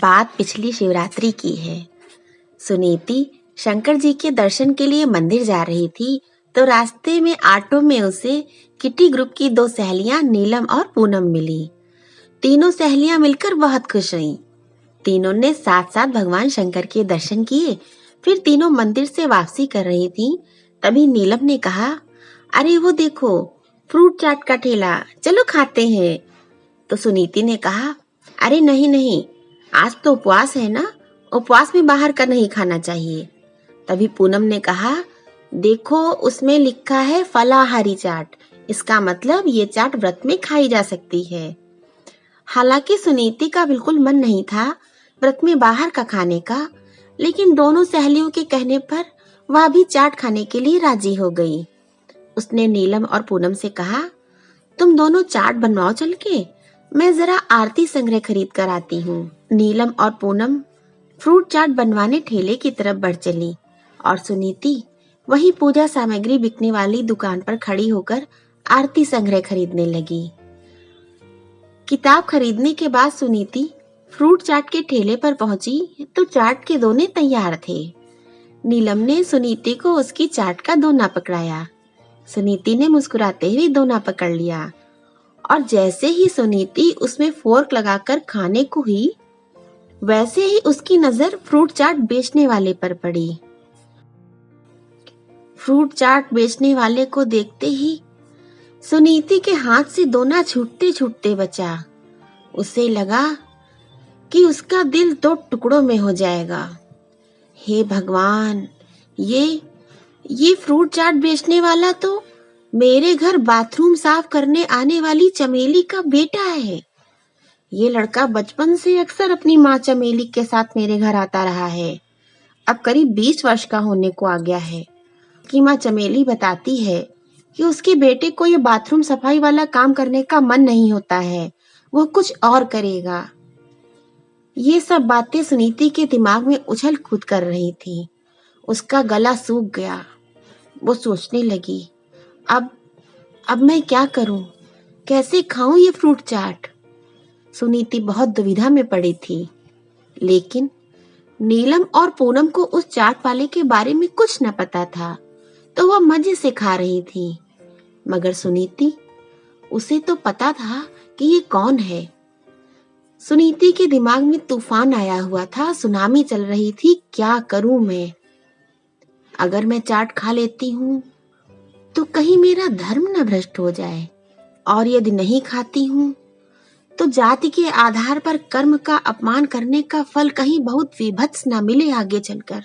बात पिछली शिवरात्रि की है। सुनीति शंकर जी के दर्शन के लिए मंदिर जा रही थी तो रास्ते में ऑटो में उसे किटी ग्रुप की 2 सहेलियां नीलम और पूनम मिली। तीनों सहेलियां मिलकर बहुत खुश हुईं। तीनों ने साथ साथ भगवान शंकर के दर्शन किए। फिर तीनों मंदिर से वापसी कर रही थीं, तभी नीलम ने कहा, अरे वो देखो, फ्रूट चाट का ठेला, चलो खाते हैं। तो सुनीति ने कहा, अरे नहीं नहीं, आज तो उपवास है ना, उपवास में बाहर का नहीं खाना चाहिए। तभी पूनम ने कहा, देखो उसमें लिखा है फलाहारी चाट, इसका मतलब ये चाट व्रत में खाई जा सकती है। हालांकि सुनीति का बिल्कुल मन नहीं था व्रत में बाहर का खाने का, लेकिन दोनों सहेलियों के कहने पर वह भी चाट खाने के लिए राजी हो गई। उसने नीलम और पूनम से कहा, तुम दोनों चाट बनवाओ चल के, मैं जरा आरती संग्रह खरीद कर आती हूँ। नीलम और पूनम फ्रूट चाट बनवाने ठेले की तरफ बढ़ चली और सुनीति वही पूजा सामग्री बिकने वाली दुकान पर खड़ी होकर आरती संग्रह खरीदने लगी। किताब खरीदने के बाद सुनीति फ्रूट चाट के ठेले पर पहुंची तो चाट के दोने तैयार थे। नीलम ने सुनीति को उसकी चाट का दोना पकड़ाया। सुनीति ने मुस्कुराते हुए दोना पकड़ लिया और जैसे ही सुनीति उसमें फोर्क लगाकर खाने को हुई, वैसे ही उसकी नजर फ्रूट चाट बेचने वाले पर पड़ी। फ्रूट चाट बेचने वाले को देखते ही सुनीति के हाथ से दोना छूटते छूटते बचा। उसे लगा कि उसका दिल 2 टुकड़ों में हो जाएगा। हे भगवान, ये फ्रूट चाट बेचने वाला तो मेरे घर बाथरूम साफ करने आने वाली चमेली का बेटा है। ये लड़का बचपन से अक्सर अपनी माँ चमेली के साथ मेरे घर आता रहा है। अब करीब 20 वर्ष का होने को आ गया है कि माँ चमेली बताती है कि उसके बेटे को ये बाथरूम सफाई वाला काम करने का मन नहीं होता है, वो कुछ और करेगा। ये सब बातें सुनीति के दिमाग में उछल कूद कर रही थी। उसका गला सूख गया। वो सोचने लगी, अब मैं क्या करूं? कैसे खाऊं ये फ्रूट चाट? सुनीति बहुत दुविधा में पड़ी थी, लेकिन नीलम और पूनम को उस चाट वाले के बारे में कुछ न पता था, तो वह मजे से खा रही थी। मगर सुनीति, उसे तो पता था कि ये कौन है। सुनीति के दिमाग में तूफान आया हुआ था, सुनामी चल रही थी। क्या करूं मैं? अगर मैं चाट खा लेती हूँ तो कहीं मेरा धर्म न भ्रष्ट हो जाए, और यदि नहीं खाती हूँ तो जाति के आधार पर कर्म का अपमान करने का फल कहीं बहुत विभत्स न मिले आगे चलकर।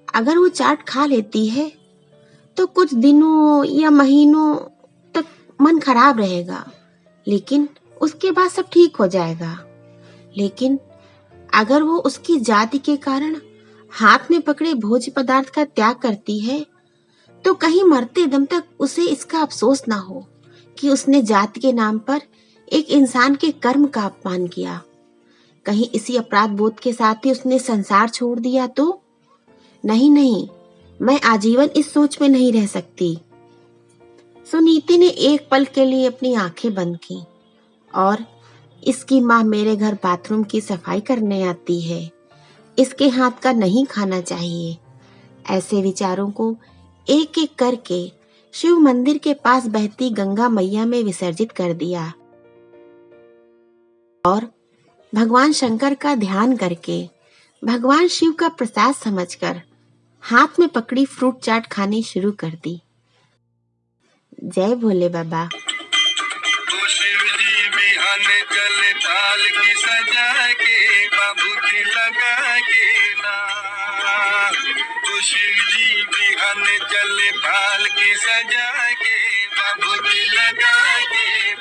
अगर वो चाट खा लेती है तो कुछ दिनों या महीनों तक मन खराब रहेगा, लेकिन उसके बाद सब ठीक हो जाएगा। लेकिन अगर वो उसकी जाति के कारण हाथ में पकड़े भोज्य पदार्थ का त्याग करती है तो कहीं मरते दम तक उसे इसका अफसोस ना हो कि उसने जाति के नाम पर एक इंसान के कर्म का अपमान किया। कहीं इसी अपराध बोध के साथ ही उसने संसार छोड़ दिया तो? नहीं, मैं आजीवन इस सोच में नहीं रह सकती। सुनीति ने एक पल के लिए अपनी आंखें बंद की और इसकी माँ मेरे घर बाथरूम की सफाई करने आती है, इसके हाथ का नहीं खाना चाहिए, ऐसे विचारों को एक एक करके शिव मंदिर के पास बहती गंगा मैया में विसर्जित कर दिया और भगवान शंकर का ध्यान करके भगवान शिव का प्रसाद समझकर हाथ में पकड़ी फ्रूट चाट खानी शुरू कर दी। जय भोले बाबा। तो शिव जी बिहान चले ताल की सजा के बाबूजी लगा के ना। तो शिव जी बिहान चले ताल की सजा के बाबूजी लगा के